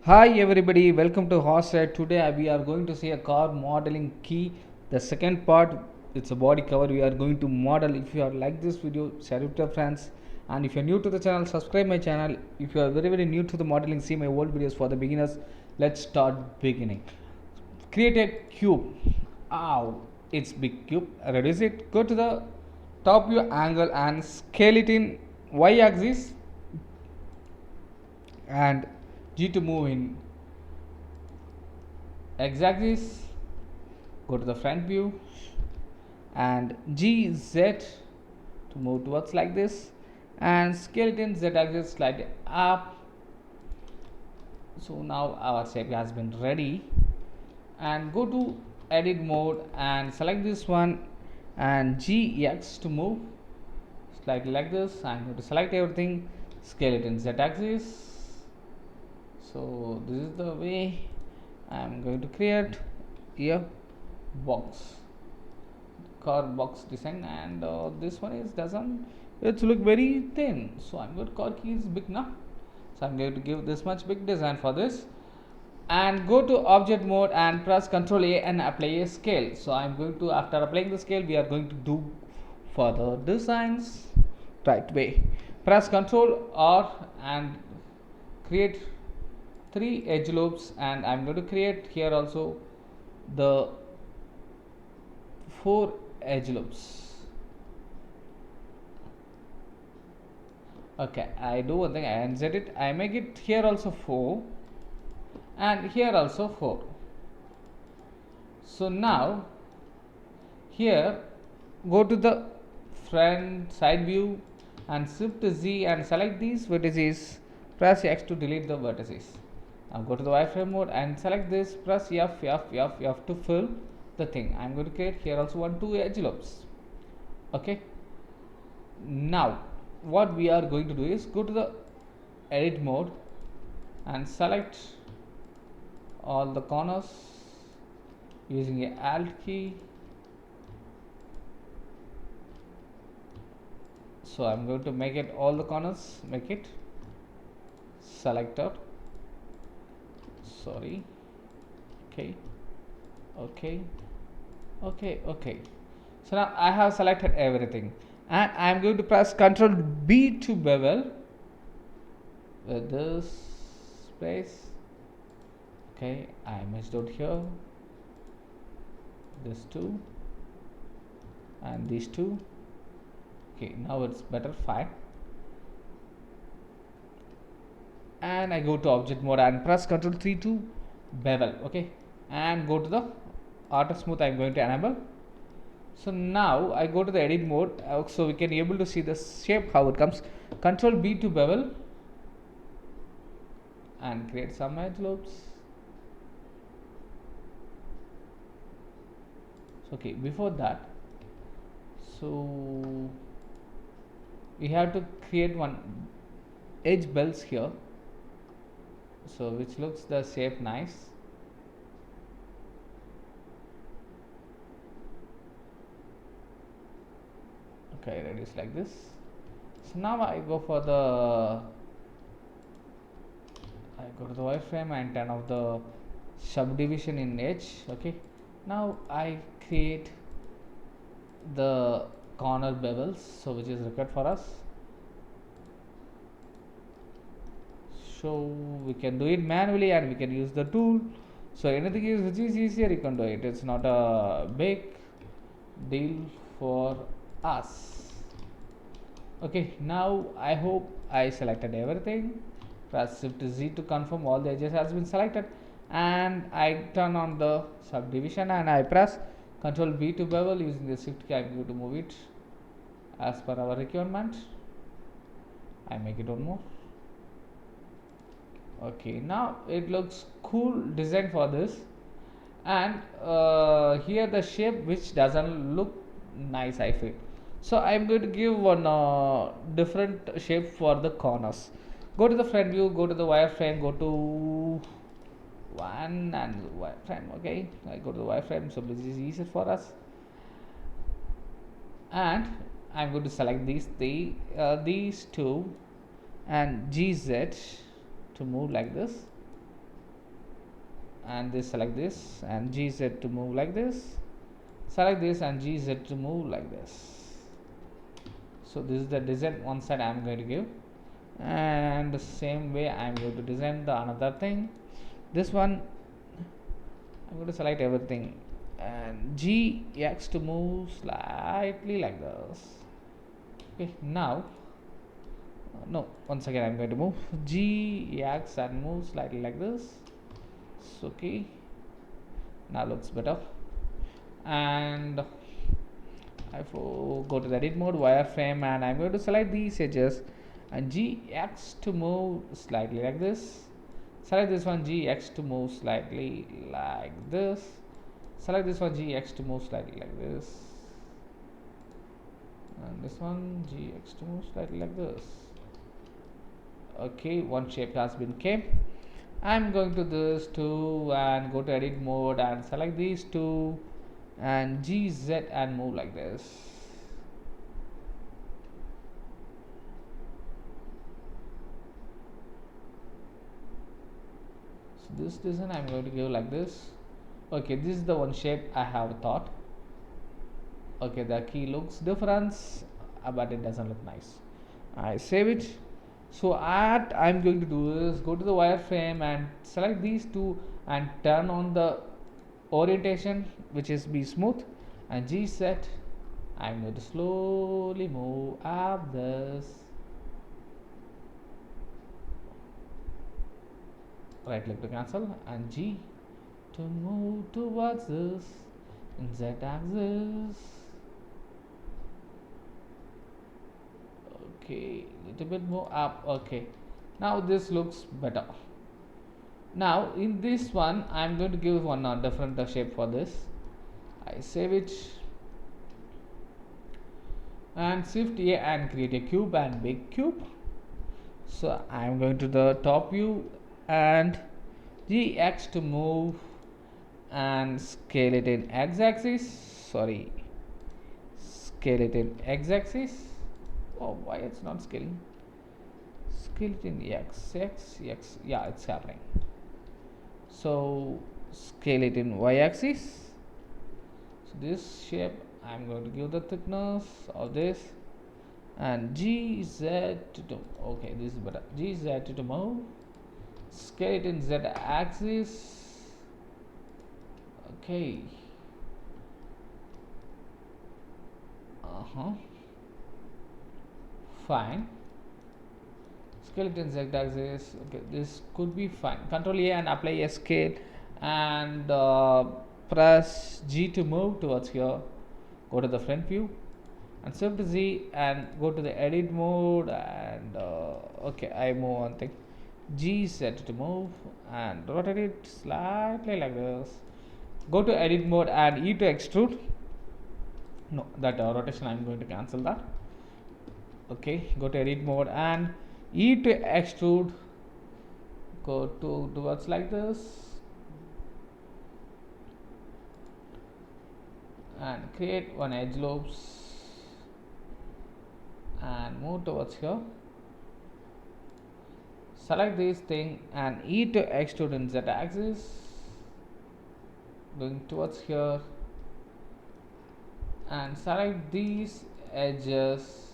Hi everybody, welcome to Horset. Today we are going to see a car modeling key. The second part, it's a body cover. We are going to model. If you are like this video, share it with your friends. And if you are new to the channel, subscribe my channel. If you are very new to the modeling, see my old videos for the beginners. Let's start beginning. Create a cube. Ow, it's big cube. Reduce it. Go to the top view angle and scale it in y-axis and G to move in x-axis. Go to the front view and GZ to move towards like this and scale it in z-axis slightly up. So now our shape has been ready, and go to edit mode and select this one and GX to move slightly like this. I'm going to select everything, scale it in z-axis. So this is the way I'm going to create a box, car box design, and this one is doesn't, it's look very thin, so I'm going to car key is big now, so I'm going to give this much big design for this, and go to object mode and press Ctrl A and apply a scale. So I'm going to, after applying the scale, we are going to do further designs right way. Press Ctrl R and create 3 edge loops, and I'm going to create here also the 4 edge loops. Okay, I do one thing, I unset it, I make it here also 4 and here also 4. So now here go to the front side view and shift Z and select these vertices, press X to delete the vertices. Now go to the wireframe mode and select this, press F to fill the thing. I'm going to create here also 2 edge loops. Okay, now what we are going to do is go to the edit mode and select all the corners using a alt key. So I'm going to make it all the corners, make it selector, sorry, okay. So now I have selected everything, and I am going to press Ctrl B to bevel with this space. Okay, I messed out here, this two and these two. Okay, now it's better, fine. And I go to object mode and press Ctrl 3 to bevel. Okay, and go to the auto smooth, I'm going to enable. So now I go to the edit mode, so we can able to see the shape how it comes. Ctrl B to bevel and create some edge loops. Okay, before that, so we have to create one edge bells here, so which looks the shape nice. Okay, reduce like this. So now I go for the, I go to the wireframe and turn off the subdivision in edge. Okay, now I create the corner bevels, so which is required for us. So we can do it manually and we can use the tool. So anything is which is easier, you can do it. It's not a big deal for us. Okay, now I hope I selected everything. Press Shift Z to confirm all the edges has been selected, and I turn on the subdivision and I press Ctrl B to bevel. Using the Shift key, I'm going to move it as per our requirement. I make it one more. Okay, now it looks cool design for this, and here the shape which doesn't look nice, I feel. So I'm going to give one different shape for the corners. Go to the front view, go to the wireframe, go to one and wireframe. Okay, I go to the wireframe, so this is easier for us, and I'm going to select these two and GZ to move like this. and this select this and GZ to move like this, select this and GZ to move like this. So this is the design one side I am going to give, and the same way I am going to design the another thing. This one I'm going to select everything and GX to move slightly like this. Okay, now no, once again I'm going to move GX and move slightly like this. So, okay, now looks better. And I go to the edit mode, wireframe, and I'm going to select these edges and GX to move slightly like this. Select this one, GX to move slightly like this. Select this one, GX to move slightly like this. And this one, GX to move slightly like this. Okay, one shape has been kept. I'm going to this two and go to edit mode and select these two and GZ and move like this. So this design I'm going to give like this. Okay, this is the one shape I have thought. Okay, the key looks different, but it doesn't look nice. I save it. So what I'm going to do is go to the wireframe and select these two and turn on the orientation, which is be smooth, and G set. I'm going to slowly move up this. Right click to cancel and G to move towards this and Z axis. Okay, little bit more up. Okay, now this looks better. Now in this one I'm going to give one different shape for this. I save it and shift A and create a cube and big cube. So I'm going to the top view and GX to move and scale it in X axis. Sorry, scale it in X axis. Oh, why it's not scaling? Scale it in X. Yeah, it's happening. So scale it in Y axis. So this shape I'm going to give the thickness of this and GZ to okay, this is better. GZ to move. Scale it in Z axis. Okay. Fine. Scale it in Z axis. Okay, this could be fine. Control A and apply a scale and press G to move towards here. Go to the front view and shift Z and go to the edit mode and okay, I move one thing. G set to move and rotate it slightly like this. Go to edit mode and E to extrude. No, that rotation I'm going to cancel that. Okay, go to edit mode and E to extrude. Go to towards like this and create one edge loops and move towards here. Select this thing and E to extrude in Z axis, going towards here, and select these edges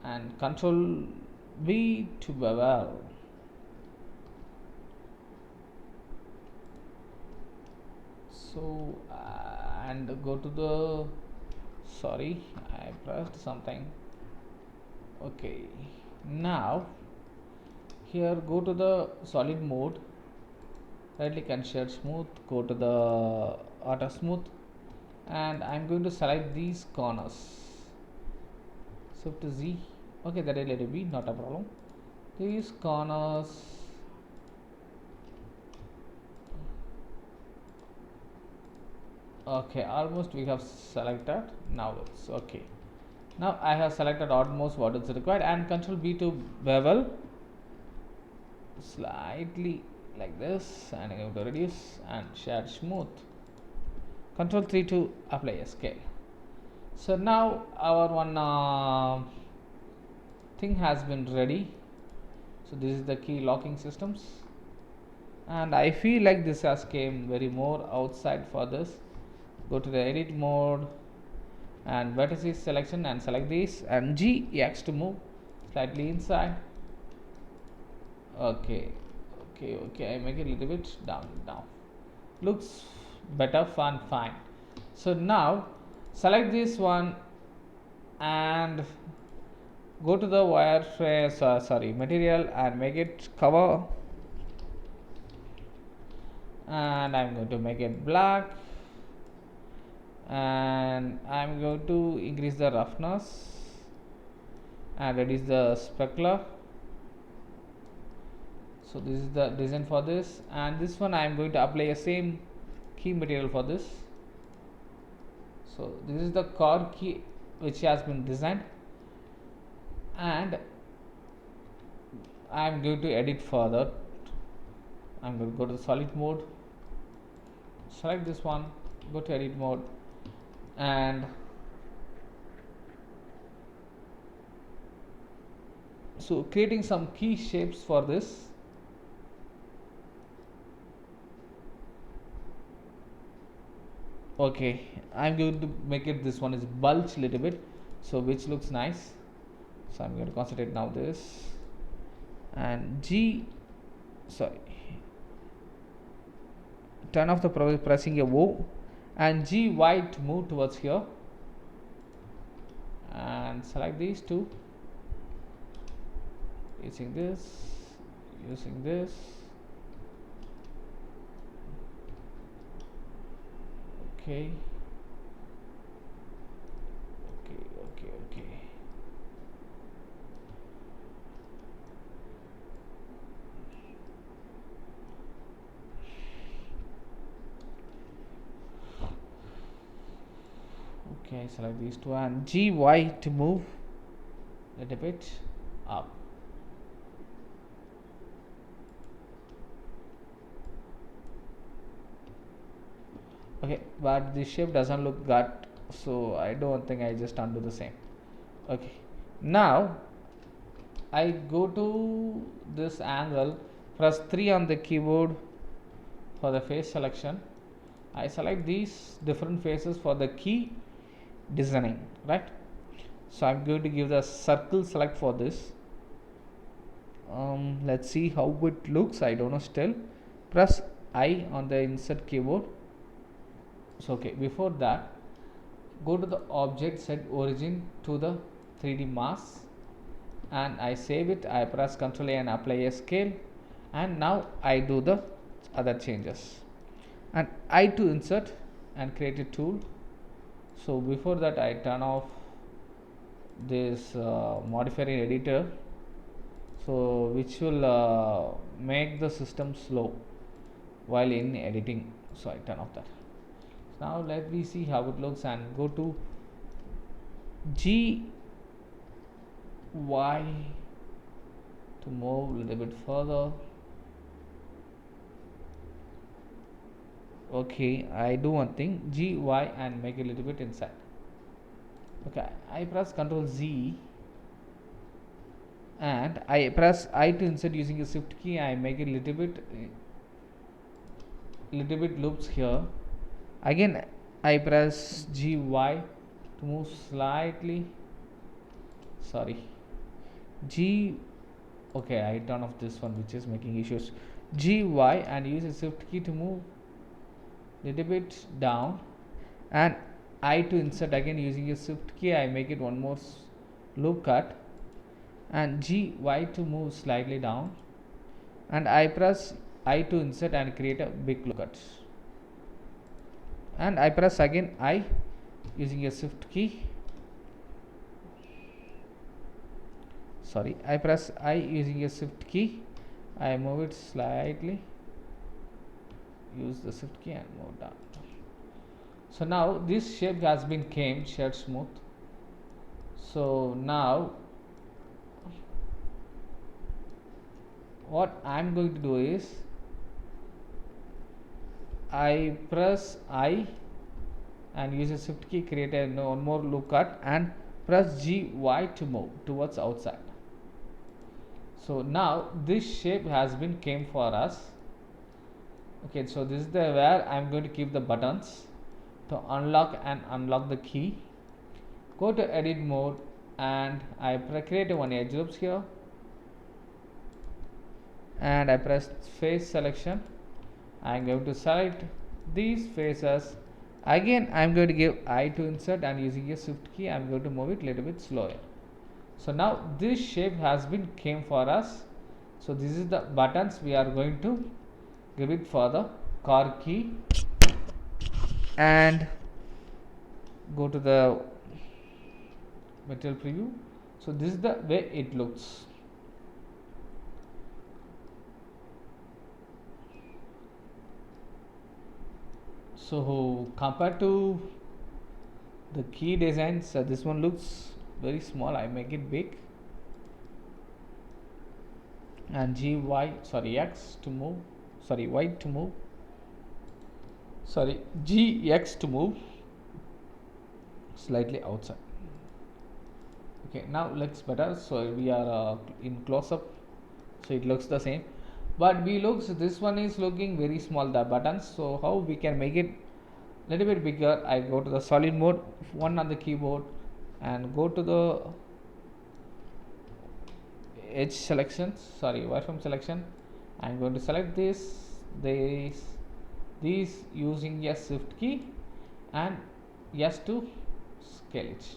and control V to bevel. So and go to the sorry, I pressed something. Okay, now here go to the solid mode, right click and shade smooth, go to the auto smooth and I'm going to select these corners, shift Z. Okay, that will let it be, not a problem. These corners okay, almost we have selected. Now it's okay. Now I have selected almost what is required and control B to bevel slightly like this and I'm going to reduce and shade smooth. Control 3 to apply a scale. So now our one thing has been ready. So this is the key locking systems. and I feel like this has came very more outside for this. Go to the edit mode and vertices selection and select this and GX to move slightly inside. Okay, I make it a little bit down now. Looks better, fine. So now select this one and go to the material and make it cover, and I'm going to make it black, and I'm going to increase the roughness and reduce the specular. So this is the design for this, and this one I am going to apply a same key material for this. So this is the core key which has been designed, and I am going to edit further. I'm going to go to the solid mode, select this one, go to edit mode, and so creating some key shapes for this. Okay, I'm going to make it, this one is bulge little bit, so which looks nice. So I'm going to concentrate now this, and turn off the pressing a O, and GY to move towards here, and select these two, using this. Okay. Okay, select these two and GY to move a little bit up. Okay, but this shape doesn't look good, so I don't think, I just undo the same. Okay, now I go to this angle, press 3 on the keyboard for the face selection. I select these different faces for the key designing, right? So I'm going to give the circle select for this. Let's see how it looks. I don't know still. Press I on the insert keyboard. So okay, before that, go to the object, set origin to the 3D mask, and I save it. I press Ctrl A and apply a scale, and now I do the other changes, and I to insert and create a tool. So before that, I turn off this modifier in editor, so which will make the system slow while in editing. So I turn off that. Now let me see how it looks, and go to GY to move a little bit further. Okay, I do one thing, GY, and make a little bit inside. Okay, I press Ctrl Z and I press I to insert using a shift key. I make a little bit loops here. Again I press GY to move slightly. Okay, I turn off this one which is making issues. GY and use a shift key to move little bit down, and I to insert again using a shift key. I make it one more loop cut, and GY to move slightly down, and I press I to insert and create a big loop cut, and I press again I using a shift key. I press I using a shift key. I move it slightly, use the shift key and move down. So now this shape has been came shade smooth. So now what I am going to do is I press I and use a shift key, create a one more loop cut, and press GY to move towards outside. So now this shape has been came for us. Okay, so this is the where I'm going to keep the buttons to unlock and unlock the key. Go to edit mode and I create one edge loops here, and I press face selection. I'm going to select these faces. Again, I'm going to give I to insert, and using a shift key I'm going to move it a little bit slower. So now this shape has been came for us. So this is the buttons we are going to give it for the car key, and go to the material preview. So this is the way it looks. So compared to the key designs, this one looks very small. I make it big, and X to move, Y to move, GX to move slightly outside. Okay, now looks better. So we are in close up, so it looks the same, but this one is looking very small, the buttons. So how we can make it little bit bigger? I go to the solid mode, one on the keyboard, and go to the edge selections, wireframe selection. I'm going to select these using a shift key and yes to scale it.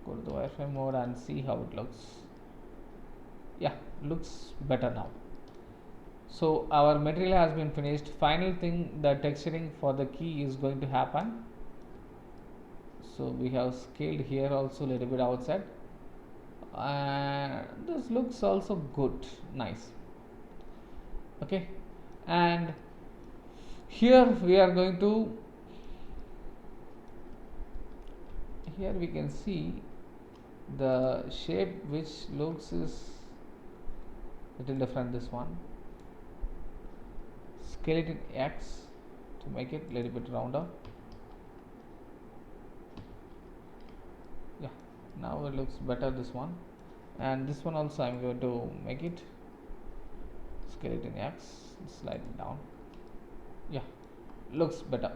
Go to the wireframe mode and see how it looks. Yeah, looks better now. So our material has been finished. Final thing, the texturing for the key is going to happen. So we have scaled here also a little bit outside, and this looks also good, nice. Okay, and here we are going to, here we can see the shape which looks is little different. This one, scale it in X to make it little bit rounder. Yeah, now it looks better, this one. And this one also I'm going to make it, scale it in X, slide it down. Yeah, looks better.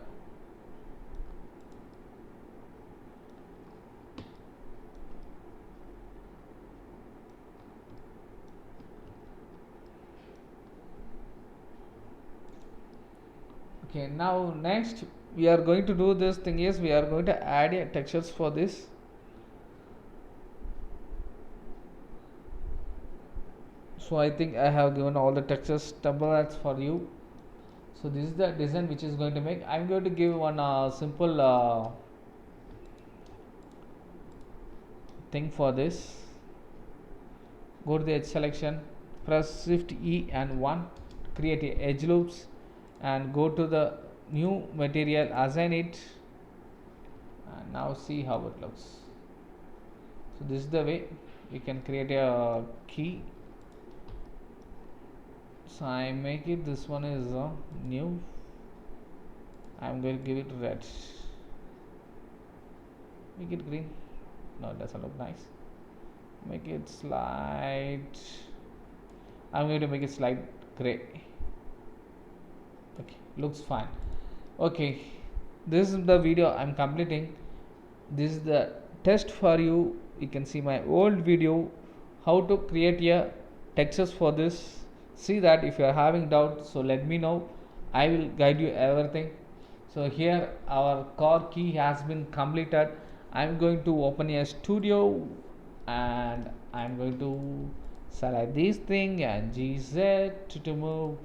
Okay, now next we are going to do this thing is we are going to add textures for this. So I think I have given all the textures templates for you. So this is the design which is going to make. I'm going to give one simple thing for this. Go to the edge selection, press shift E and 1, create a edge loops, and go to the new material, assign it, and now see how it looks. So this is the way we can create a key. So I make it, this one is new. I'm going to give it red, make it green. No, it doesn't look nice. Make it slight, I'm going to make it slight gray. Okay, looks fine. Okay, this is the video I'm completing. This is the test for you. You can see my old video how to create a textures for this. See that. If you are having doubt, so let me know, I will guide you everything. So here our core key has been completed. I'm going to open a studio and I'm going to select this thing and GZ to move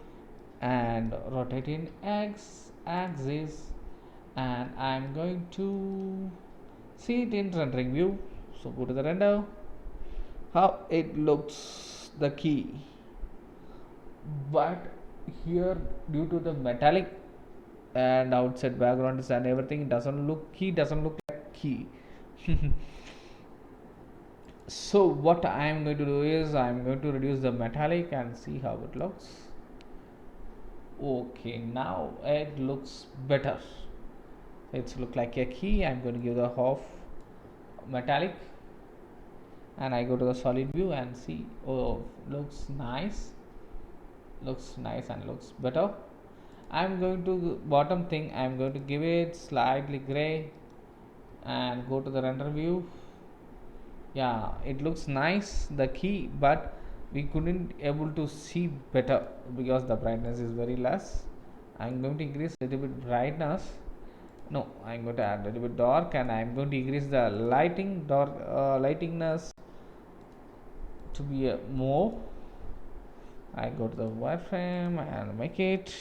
and rotate in X axis, and I'm going to see it in rendering view. So go to the render, how it looks, the key, but here due to the metallic and outside backgrounds and everything, doesn't look like key. So what I am going to do is I'm going to reduce the metallic and see how it looks. Okay, now it looks better. It's look like a key. I'm going to give the half metallic, and I go to the solid view and see, oh, looks nice. looks nice and looks better. I'm going to bottom thing, I'm going to give it slightly gray and go to the render view. Yeah, it looks nice the key, but we couldn't able to see better because the brightness is very less. I'm going to increase a little bit brightness. No, I'm going to add a little bit dark, and I'm going to increase the lightingness to be more. I go to the wireframe and make it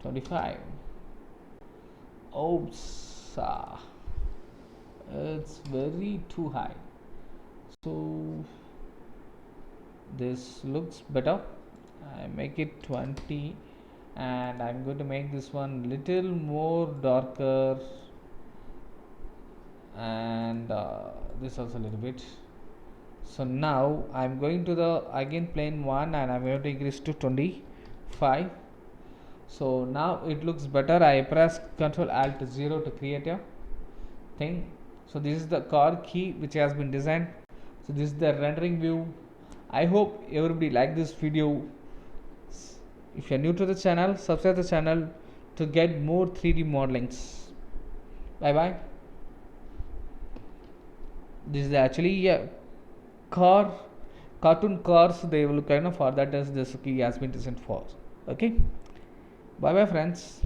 25. Oops, it's very too high. So this looks better. I make it 20, and I'm going to make this one little more darker, and this also a little bit. So now I'm going to the again plane one, and I'm going to increase to 25. So now it looks better. I press Ctrl Alt 0 to create a thing. So this is the car key which has been designed. So this is the rendering view. I hope everybody like this video. If you are new to the channel, subscribe the channel to get more 3D modelings. Bye bye. This is actually a cartoon cars. They will kind of for that as this key has been designed for. Okay. Bye bye friends.